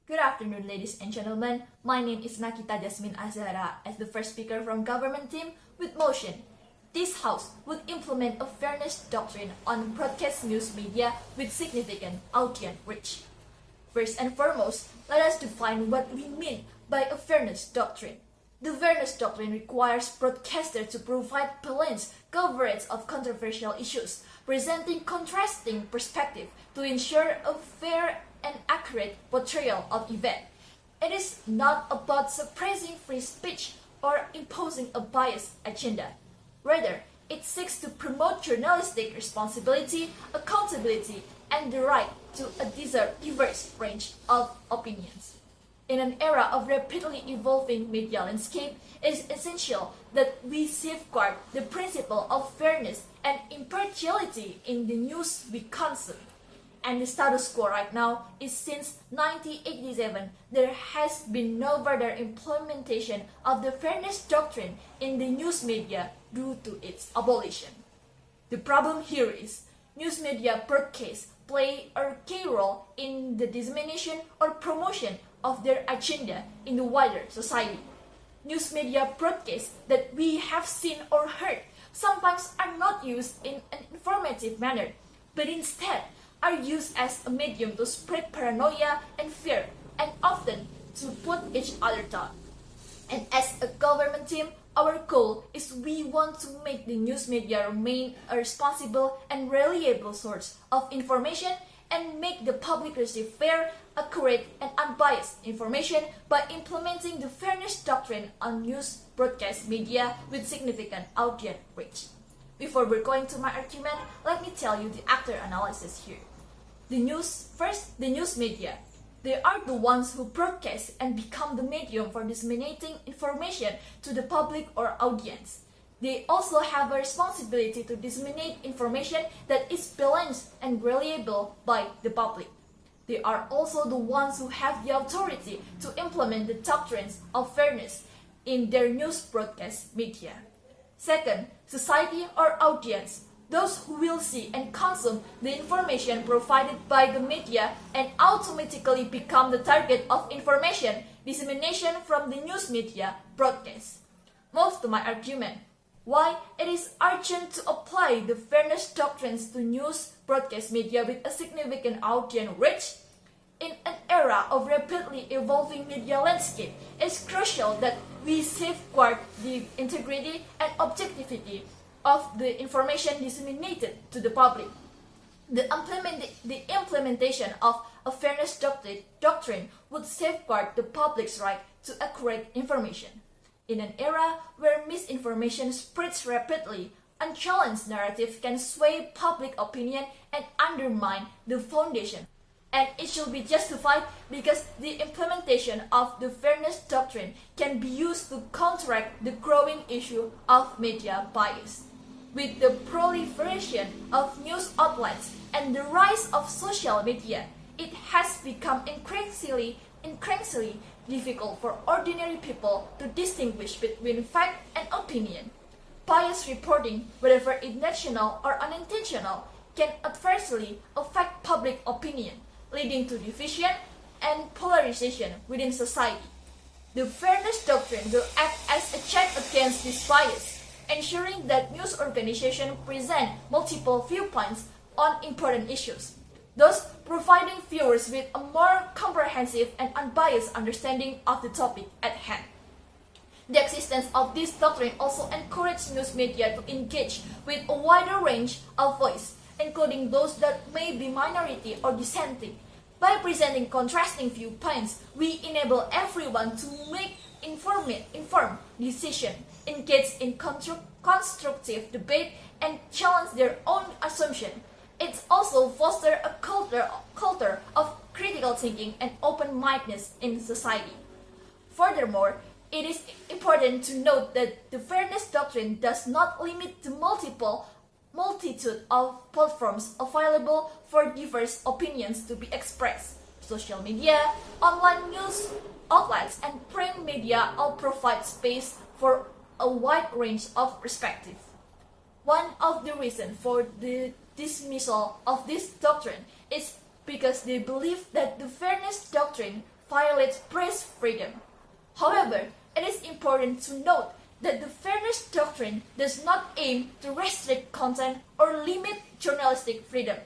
Good afternoon, ladies and gentlemen. My name is Nakita Jasmine Azhara as the first speaker from government team with motion. This House would implement a fairness doctrine on broadcast news media with significant audience reach. First and foremost, let us define what we mean by a fairness doctrine. The fairness doctrine requires broadcasters to provide balanced coverage of controversial issues, presenting contrasting perspectives to ensure a fair and accurate portrayal of events. It is not about suppressing free speech or imposing a biased agenda. Rather, it seeks to promote journalistic responsibility, accountability, and the right to a diverse range of opinions. In an era of rapidly evolving media landscape, it is essential that we safeguard the principle of fairness and impartiality in the news we consume. And the status quo right now is since 1987, there has been no further implementation of the fairness doctrine in the news media due to its abolition. The problem here is news media broadcasts play a key role in the dissemination or promotion of their agenda in the wider society. News media broadcasts that we have seen or heard sometimes are not used in an informative manner, but instead are used as a medium to spread paranoia and fear, and often to put each other down. And as a government team, our goal is we want to make the news media remain a responsible and reliable source of information and make the public receive fair, accurate, and unbiased information by implementing the fairness doctrine on news broadcast media with significant audience reach. Before we're going to my argument, let me tell you the actor analysis here. The news media. They are the ones who broadcast and become the medium for disseminating information to the public or audience. They also have a responsibility to disseminate information that is balanced and reliable by the public. They are also the ones who have the authority to implement the doctrines of fairness in their news broadcast media. Second, society or audience. Those who will see and consume the information provided by the media and automatically become the target of information dissemination from the news media broadcast. Move to my argument. Why it is urgent to apply the fairness doctrines to news broadcast media with a significant audience reach? In an era of rapidly evolving media landscape, it's crucial that we safeguard the integrity and objectivity of the information disseminated to the public. The implementation of a fairness doctrine would safeguard the public's right to accurate information. In an era where misinformation spreads rapidly, unchallenged narrative can sway public opinion and undermine the foundation. And it should be justified because the implementation of the fairness doctrine can be used to counteract the growing issue of media bias. With the proliferation of news outlets and the rise of social media, it has become increasingly difficult for ordinary people to distinguish between fact and opinion. Biased reporting, whether intentional or unintentional, can adversely affect public opinion, leading to division and polarization within society. The fairness doctrine will act as a check against this bias, ensuring that news organizations present multiple viewpoints on important issues, thus providing viewers with a more comprehensive and unbiased understanding of the topic at hand. The existence of this doctrine also encourages news media to engage with a wider range of voices, including those that may be minority or dissenting. By presenting contrasting viewpoints, we enable everyone to make informed decisions, engage in constructive debate, and challenge their own assumptions. It also fosters a culture of critical thinking and open-mindedness in society. Furthermore, it is important to note that the fairness doctrine does not limit the multitude of platforms available for diverse opinions to be expressed. Social media, online news outlets, and print media all provide space for a wide range of perspectives. One of the reasons for the dismissal of this doctrine is because they believe that the fairness doctrine violates press freedom. However, it is important to note that the fairness doctrine does not aim to restrict content or limit journalistic freedom.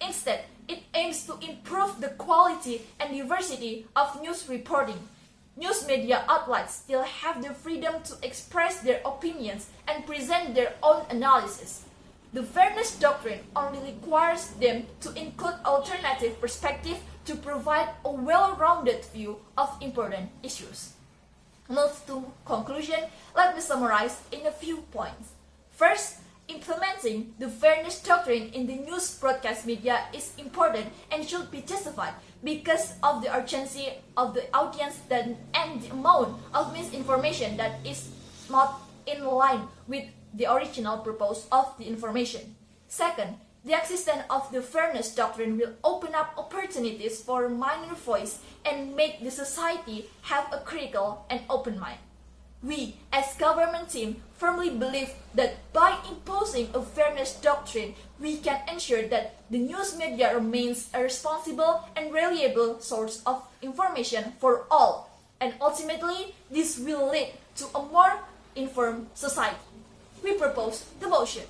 Instead, it aims to improve the quality and diversity of news reporting. News media outlets still have the freedom to express their opinions and present their own analysis. The fairness doctrine only requires them to include alternative perspectives to provide a well-rounded view of important issues. Move to conclusion, let me summarize in a few points. First, implementing the fairness doctrine in the news broadcast media is important and should be justified because of the urgency of the audience and the amount of misinformation that is not in line with the original purpose of the information. Second, the existence of the fairness doctrine will open up opportunities for minor voice and make the society have a critical and open mind. We, as government team, firmly believe that by imposing a fairness doctrine, we can ensure that the news media remains a responsible and reliable source of information for all, and ultimately, this will lead to a more informed society. We propose the motion.